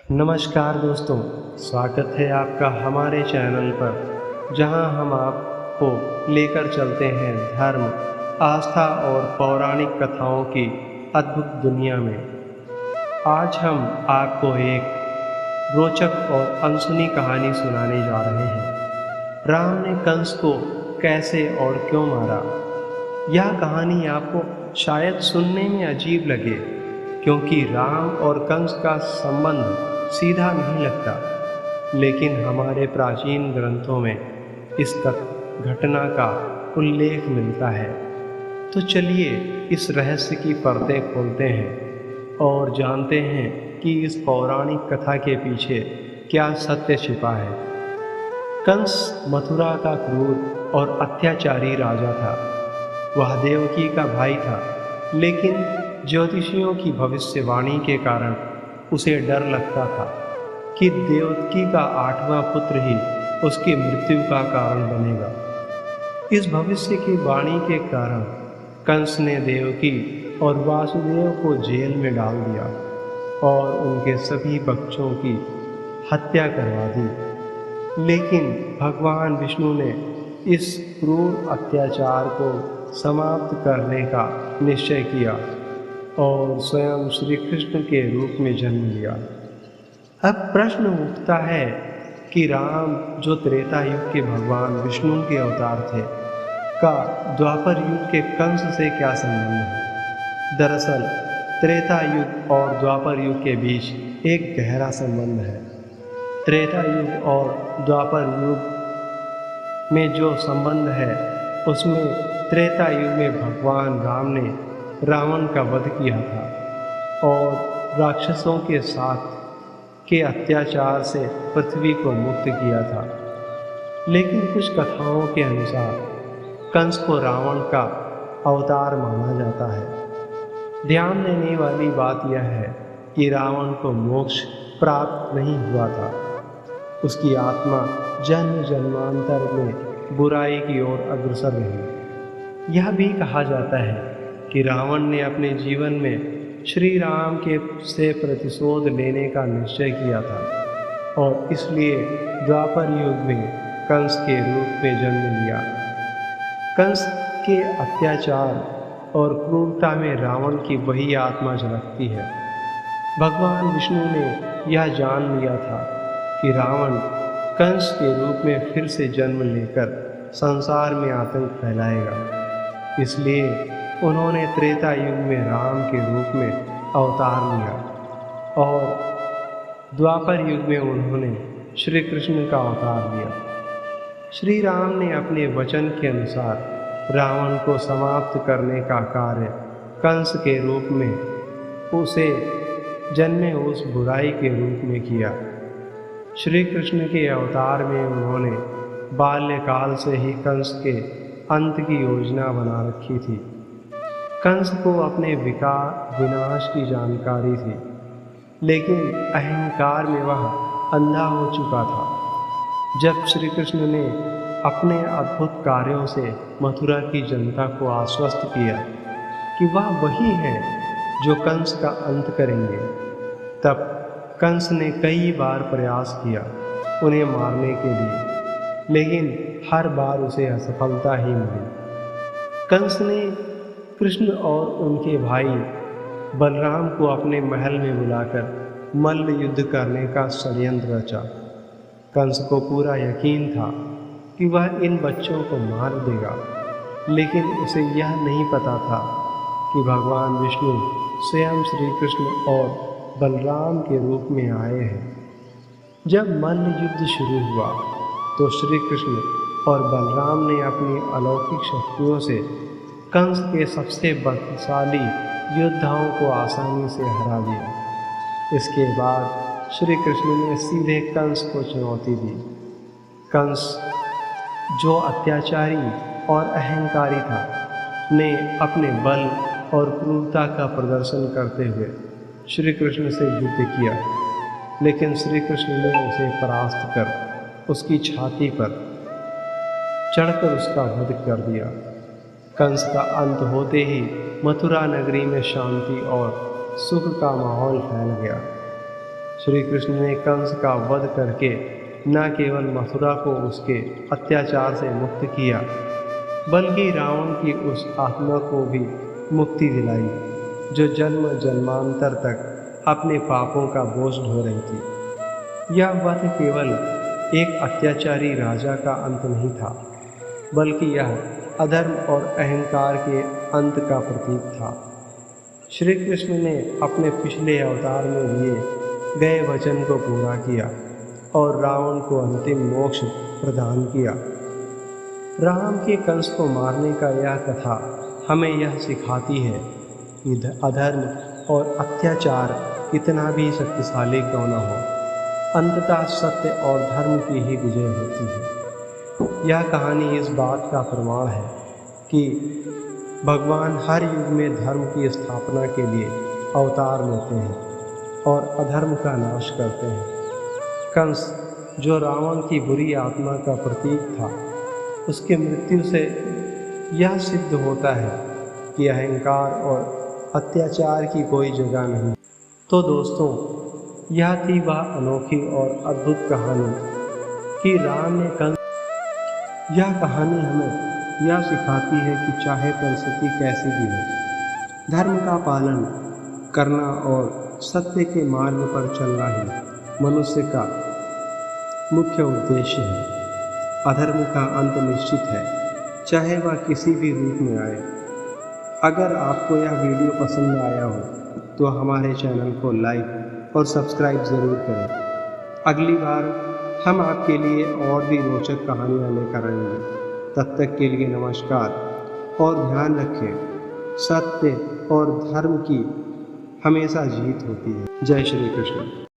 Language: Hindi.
नमस्कार दोस्तों, स्वागत है आपका हमारे चैनल पर, जहां हम आपको लेकर चलते हैं धर्म, आस्था और पौराणिक कथाओं की अद्भुत दुनिया में। आज हम आपको एक रोचक और अनसुनी कहानी सुनाने जा रहे हैं। राम ने कंस को कैसे और क्यों मारा। यह कहानी आपको शायद सुनने में अजीब लगे, क्योंकि राम और कंस का संबंध सीधा नहीं लगता, लेकिन हमारे प्राचीन ग्रंथों में इस घटना का उल्लेख मिलता है। तो चलिए इस रहस्य की परतें खोलते हैं और जानते हैं कि इस पौराणिक कथा के पीछे क्या सत्य छिपा है। कंस मथुरा का क्रूर और अत्याचारी राजा था। वह देवकी का भाई था, लेकिन ज्योतिषियों की भविष्यवाणी के कारण उसे डर लगता था कि देवकी का 8वां पुत्र ही उसकी मृत्यु का कारण बनेगा। इस भविष्य की वाणी के कारण कंस ने देवकी और वासुदेव को जेल में डाल दिया और उनके सभी बच्चों की हत्या करवा दी। लेकिन भगवान विष्णु ने इस क्रूर अत्याचार को समाप्त करने का निश्चय किया और स्वयं श्री कृष्ण के रूप में जन्म लिया। अब प्रश्न उठता है कि राम, जो त्रेता युग के भगवान विष्णु के अवतार थे, का द्वापर युग के कंस से क्या संबंध है। दरअसल त्रेता युग और द्वापर युग के बीच एक गहरा संबंध है। त्रेता युग और द्वापर युग में जो संबंध है, उसमें त्रेता युग में भगवान राम ने रावण का वध किया था और राक्षसों के साथ के अत्याचार से पृथ्वी को मुक्त किया था। लेकिन कुछ कथाओं के अनुसार कंस को रावण का अवतार माना जाता है। ध्यान देने वाली बात यह है कि रावण को मोक्ष प्राप्त नहीं हुआ था। उसकी आत्मा जन्म जन्मांतर में बुराई की ओर अग्रसर रही। यह भी कहा जाता है कि रावण ने अपने जीवन में श्री राम के से प्रतिशोध लेने का निश्चय किया था और इसलिए द्वापर युग में कंस के रूप में जन्म लिया। कंस के अत्याचार और क्रूरता में रावण की वही आत्मा झलकती है। भगवान विष्णु ने यह जान लिया था कि रावण कंस के रूप में फिर से जन्म लेकर संसार में आतंक फैलाएगा। इसलिए उन्होंने त्रेता युग में राम के रूप में अवतार लिया और द्वापर युग में उन्होंने श्री कृष्ण का अवतार लिया। श्री राम ने अपने वचन के अनुसार रावण को समाप्त करने का कार्य कंस के रूप में उसे जन्मे उस बुराई के रूप में किया। श्री कृष्ण के अवतार में उन्होंने बाल्यकाल से ही कंस के अंत की योजना बना रखी थी। कंस को अपने विनाश की जानकारी थी, लेकिन अहंकार में वह अंधा हो चुका था। जब श्री कृष्ण ने अपने अद्भुत कार्यों से मथुरा की जनता को आश्वस्त किया कि वह वही है जो कंस का अंत करेंगे, तब कंस ने कई बार प्रयास किया उन्हें मारने के लिए, लेकिन हर बार उसे असफलता ही मिली। कंस ने कृष्ण और उनके भाई बलराम को अपने महल में बुलाकर मल्ल युद्ध करने का षड्यंत्र रचा। कंस को पूरा यकीन था कि वह इन बच्चों को मार देगा, लेकिन उसे यह नहीं पता था कि भगवान विष्णु स्वयं श्री कृष्ण और बलराम के रूप में आए हैं। जब मल्ल युद्ध शुरू हुआ तो श्री कृष्ण और बलराम ने अपनी अलौकिक शक्तियों से कंस के सबसे बलशाली योद्धाओं को आसानी से हरा दिया। इसके बाद श्री कृष्ण ने सीधे कंस को चुनौती दी। कंस, जो अत्याचारी और अहंकारी था, ने अपने बल और क्रूरता का प्रदर्शन करते हुए श्री कृष्ण से युद्ध किया, लेकिन श्री कृष्ण ने उसे परास्त कर उसकी छाती पर चढ़कर उसका वध कर दिया। कंस का अंत होते ही मथुरा नगरी में शांति और सुख का माहौल फैल गया। श्री कृष्ण ने कंस का वध करके न केवल मथुरा को उसके अत्याचार से मुक्त किया, बल्कि रावण की उस आत्मा को भी मुक्ति दिलाई जो जन्म जन्मांतर तक अपने पापों का बोझ ढो रही थी। यह वध केवल एक अत्याचारी राजा का अंत नहीं था, बल्कि यह अधर्म और अहंकार के अंत का प्रतीक था। श्री कृष्ण ने अपने पिछले अवतार में लिए गए वचन को पूरा किया और रावण को अंतिम मोक्ष प्रदान किया। राम के कंस को मारने का यह कथा हमें यह सिखाती है कि अधर्म और अत्याचार कितना भी शक्तिशाली क्यों न हो, अंततः सत्य और धर्म की ही विजय होती है। यह कहानी इस बात का प्रमाण है कि भगवान हर युग में धर्म की स्थापना के लिए अवतार लेते हैं और अधर्म का नाश करते हैं। कंस, जो रावण की बुरी आत्मा का प्रतीक था, उसकी मृत्यु से यह सिद्ध होता है कि अहंकार और अत्याचार की कोई जगह नहीं। तो दोस्तों, यह थी वह अनोखी और अद्भुत कहानी कि राम ने कंस। यह कहानी हमें यह सिखाती है कि चाहे परिस्थिति कैसी भी हो, धर्म का पालन करना और सत्य के मार्ग पर चलना ही मनुष्य का मुख्य उद्देश्य है। अधर्म का अंत निश्चित है, चाहे वह किसी भी रूप में आए। अगर आपको यह वीडियो पसंद आया हो तो हमारे चैनल को लाइक और सब्सक्राइब ज़रूर करें। अगली बार हम आपके लिए और भी रोचक कहानियाँ लेकर आएंगे। तब तक के लिए नमस्कार और ध्यान रखें, सत्य और धर्म की हमेशा जीत होती है। जय श्री कृष्ण।